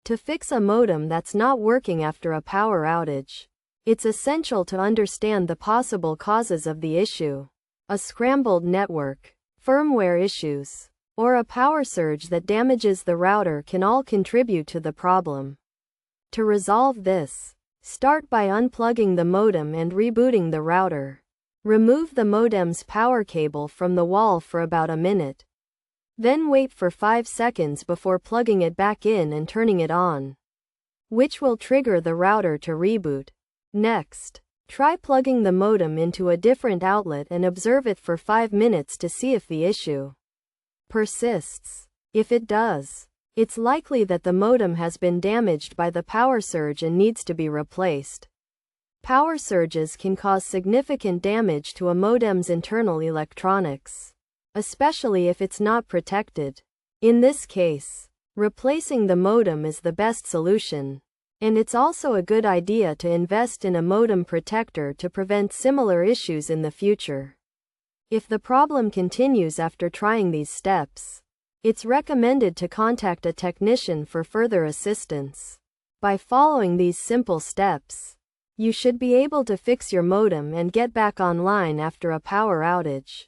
To fix a modem that's not working after a power outage, it's essential to understand the possible causes of the issue. A scrambled network, firmware issues, or a power surge that damages the router can all contribute to the problem. To resolve this, start by unplugging the modem and rebooting the router. Remove the modem's power cable from the wall for about a minute. Then wait for 5 seconds before plugging it back in and turning it on, which will trigger the router to reboot. Next, try plugging the modem into a different outlet and observe it for 5 minutes to see if the issue persists. If it does, it's likely that the modem has been damaged by the power surge and needs to be replaced. Power surges can cause significant damage to a modem's internal electronics, especially if it's not protected. In this case, replacing the modem is the best solution, and it's also a good idea to invest in a modem protector to prevent similar issues in the future. If the problem continues after trying these steps, it's recommended to contact a technician for further assistance. By following these simple steps, you should be able to fix your modem and get back online after a power outage.